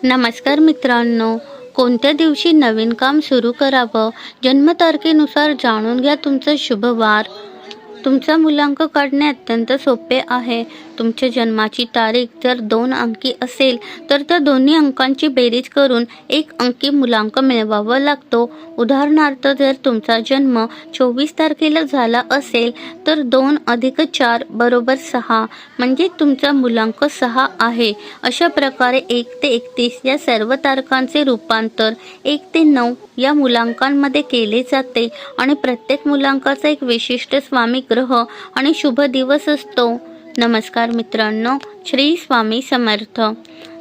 नमस्कार मित्रांनो, कोणत्या दिवशी नवीन काम सुरू करावं, जन्मतारखेनुसार जाणून घ्या तुमचा शुभवार. तुमचा मुलांक काढणे अत्यंत सोपे आहे. तुमच्या जन्माची तारीख जर 2 अंकी असेल तर त्या दोन्ही अंकांची बेरीज करून 1 अंकी मुलांक मिळवावा लागतो. उदाहरणार्थ, जर तुमचा जन्म 24 तारखेला झाला असेल तर 2 + 4 = 6, म्हणजे तुमचा मुलांक 6 आहे. अशा प्रकारे 1 ते 31 या सर्व तारखांचे रूपांतर 1 ते 9 या मुलांकांमध्ये केले जाते आणि प्रत्येक मुलांकाचा एक विशिष्ट स्वामी ग्रह आणि शुभ दिवस असतो. नमस्कार मित्रांनो, श्री स्वामी समर्थ.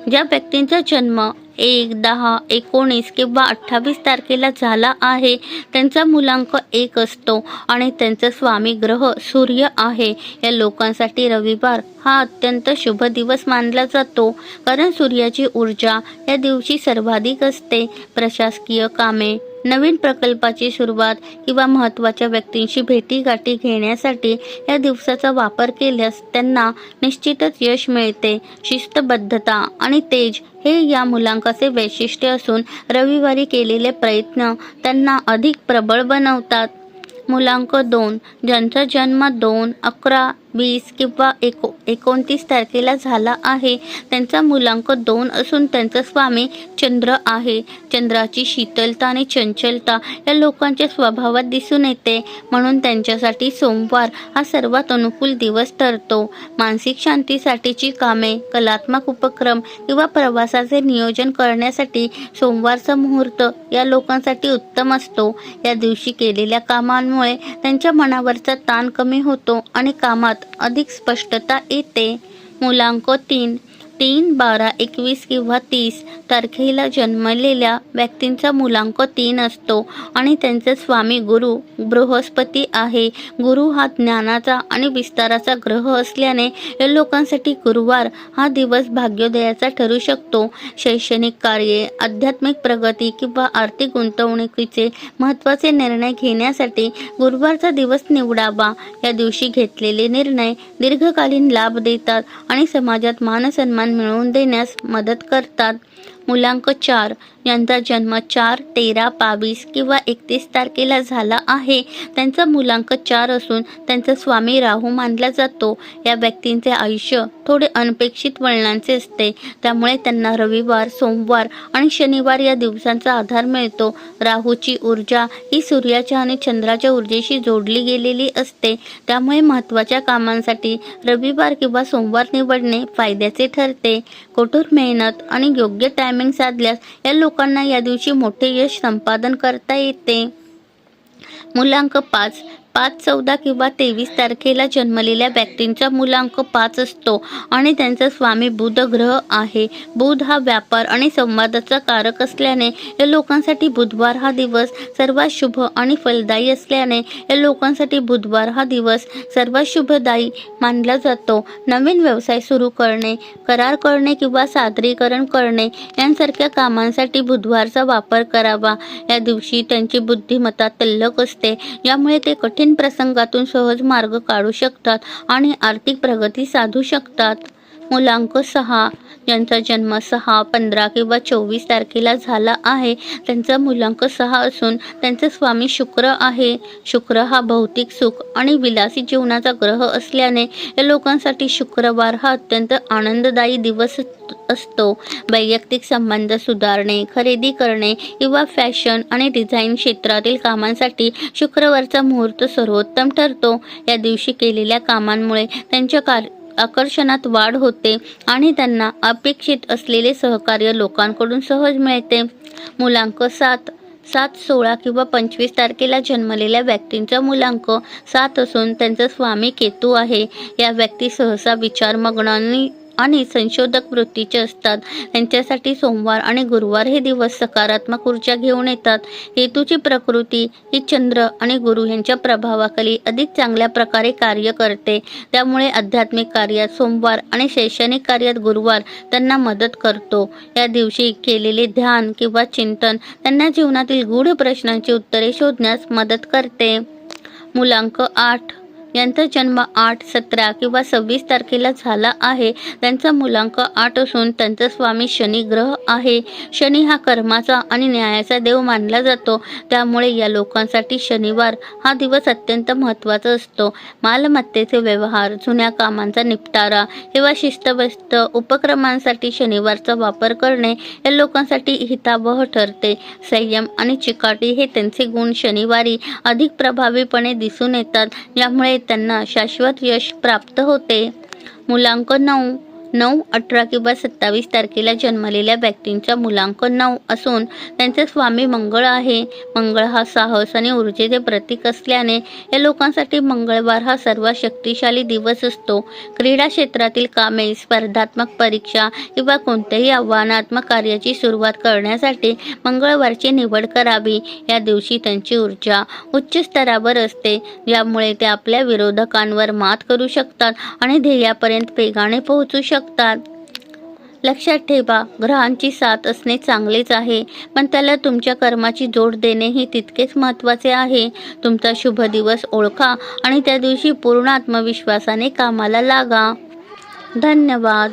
ज्या व्यक्तींचा जन्म 1, 10, 19 किंवा 28 तारखेला झाला आहे त्यांचा मुलांक 1 असतो आणि त्यांचा स्वामी ग्रह सूर्य आहे. या लोकांसाठी रविवार हा अत्यंत शुभ दिवस मानला जातो, कारण सूर्याची ऊर्जा या दिवशी सर्वाधिक असते. प्रशासकीय कामे, नवीन प्रकल्पाची सुरुवात किंवा महत्त्वाच्या व्यक्तींशी भेटीगाठी घेण्यासाठी या दिवसाचा वापर केल्यास त्यांना निश्चितच यश मिळते. शिस्तबद्धता आणि तेज हे या मुलांकाचे वैशिष्ट्य असून रविवारी केलेले प्रयत्न त्यांना अधिक प्रबळ बनवतात. मुलांक 2, ज्यांचा जन्म 2, 11, 20 किंवा 29 तारखेला झाला आहे त्यांचा मुलांक 2 असून त्यांचा स्वामी चंद्र आहे. चंद्राची शीतलता आणि चंचलता या लोकांच्या स्वभावात दिसून येते, म्हणून त्यांच्यासाठी सोमवार हा सर्वात अनुकूल दिवस ठरतो. मानसिक शांतीसाठीची कामे, कलात्मक उपक्रम किंवा प्रवासाचे नियोजन करण्यासाठी सोमवारचा मुहूर्त या लोकांसाठी उत्तम असतो. या दिवशी केलेल्या कामांमुळे त्यांच्या मनावरचा ताण कमी होतो आणि कामात अधिक स्पष्टता येते. मुलांक 3, 12, 21 किंवा 30 तारखेला जन्मलेल्या व्यक्तींचा मुलांक 3 असतो आणि त्यांचा स्वामी गुरु बृहस्पती आहे. गुरु हा ज्ञानाचा आणि विस्ताराचा ग्रह असल्याने या लोकांसाठी गुरुवार हा दिवस भाग्योदयाचा ठरू शकतो. शैक्षणिक कार्ये, आध्यात्मिक प्रगती किंवा आर्थिक गुंतवणुकीचे महत्त्वाचे निर्णय घेण्यासाठी गुरुवारचा दिवस निवडावा. या दिवशी घेतलेले निर्णय दीर्घकालीन लाभ देतात आणि समाजात मानसन्मान मिळवून देण्यास मदत करतात. मुलांक 4, यांचा जन्म 4, 13, 22 किंवा 31 तारखेला झाला आहे त्यांचा मुलांक 4 असून त्यांचा स्वामी राहू मानला जातो. या व्यक्तींचे आयुष्य थोडे अनपेक्षित वळणांचे असते, त्यामुळे त्यांना रविवार, सोमवार आणि शनिवार या दिवसांचा आधार मिळतो. राहूची ऊर्जा ही सूर्याच्या आणि चंद्राच्या ऊर्जेशी जोडली गेलेली असते, त्यामुळे महत्त्वाच्या कामांसाठी रविवार किंवा सोमवार निवडणे फायद्याचे ठरते. कठोर मेहनत आणि योग्य टायमिंग साधल्यास या लोकांना या दिवशी मोठे यश संपादन करता येते. मुलांक 5, 14 किंवा 23 तारखेला जन्मलेल्या व्यक्तींचा मुलांक 5 असतो आणि त्यांचा स्वामी बुध ग्रह आहे. बुध हा व्यापार आणि संवादाचा कारक असल्याने या लोकांसाठी बुधवार हा दिवस सर्वात शुभ आणि फलदायी असल्याने या लोकांसाठी बुधवार हा दिवस सर्वात शुभदायी मानला जातो. नवीन व्यवसाय सुरू करणे, करार करणे किंवा सादरीकरण करणे यांसारख्या कामांसाठी बुधवारचा वापर करावा. या दिवशी त्यांची बुद्धिमत्ता तल्लख असते, यामुळे ते कठीण प्रसंगातून सहज मार्ग काढू शकतात आणि आर्थिक प्रगती साधू शकतात. मुलांक 6, ज्यांचा जन्म 6, 15 किंवा 24 तारखेला झाला आहे त्यांचा मुलांक 6 असून त्यांचा स्वामी शुक्र आहे. शुक्र हा भौतिक सुख आणि विलासी जीवनाचा ग्रह असल्याने या लोकांसाठी शुक्रवार हा अत्यंत आनंददायी दिवस असतो. वैयक्तिक संबंध सुधारणे, खरेदी करणे किंवा फॅशन आणि डिझाईन क्षेत्रातील कामांसाठी शुक्रवारचा मुहूर्त सर्वोत्तम ठरतो. या दिवशी केलेल्या कामांमुळे त्यांच्या आकर्षणात वाढ होते आणि त्यांना अपेक्षित असलेले सहकार्य लोकांकडून सहज मिळते. मुलांक 7, 16 किंवा 25 तारखेला जन्मलेल्या व्यक्तींचा मुलांक 7 असून त्यांचा स्वामी केतू आहे. या व्यक्ती सहसा विचारमग्न आणि संशोधक वृत्तीचे असतात. त्यांच्यासाठी सोमवार आणि गुरुवार हे दिवस सकारात्मक ऊर्जा घेऊन येतात. केतूची प्रकृती ही चंद्र आणि गुरु यांच्या प्रभावाखाली अधिक चांगल्या प्रकारे कार्य करते, त्यामुळे आध्यात्मिक कार्यात सोमवार आणि शैक्षणिक कार्यात गुरुवार त्यांना मदत करतो. या दिवशी केलेले ध्यान किंवा चिंतन त्यांना जीवनातील गूढ प्रश्नांची उत्तरे शोधण्यास मदत करते. मुलांक 8, यांचा जन्म 8, 17 किंवा 26 तारखेला झाला आहे. त्यांचा मुलांक 8 असून त्यांचा स्वामी शनी ग्रह आहे. शनी हा कर्माचा आणि न्यायाचा देव मानला जातो. त्यामुळे या लोकांसाठी शनिवार हा दिवस अत्यंत महत्त्वाचा असतो. मालमत्तेचे व्यवहार, जुन्या कामांचा निपटारा किंवा शिस्तबद्ध उपक्रमांसाठी शनिवारचा वापर करणे या लोकांसाठी हितावह ठरते. संयम आणि चिकाटी हे त्यांचे गुण शनिवारी अधिक प्रभावीपणे दिसून येतात, यामुळे त्यांना शाश्वत यश प्राप्त होते. मुलांक 9, 9, 18 किंवा 27 तारखेला जन्मलेल्या व्यक्तींचा मुलांक 9 असून त्यांचे स्वामी मंगळ आहे. मंगळ हा साहस आणि ऊर्जेचे प्रतीक असल्याने या लोकांसाठी मंगळवार हा सर्वात शक्तिशाली दिवस असतो. क्रीडा क्षेत्रातील कामे, स्पर्धात्मक परीक्षा किंवा कोणत्याही आव्हानात्मक कार्याची सुरुवात करण्यासाठी मंगळवारची निवड करावी. या दिवशी त्यांची ऊर्जा उच्च स्तरावर असते, यामुळे ते आपल्या विरोधकांवर मात करू शकतात आणि ध्येयापर्यंत वेगाने पोहोचू शकतात. लक्षात ठेवा, ग्रहांची साथ असणे चांगलेच आहे, पण त्याला तुमच्या कर्माची जोड देणेही तितकेच महत्त्वाचे आहे. तुमचा शुभ दिवस ओळखा आणि त्या दिवशी पूर्ण आत्मविश्वासाने कामाला लागा. धन्यवाद.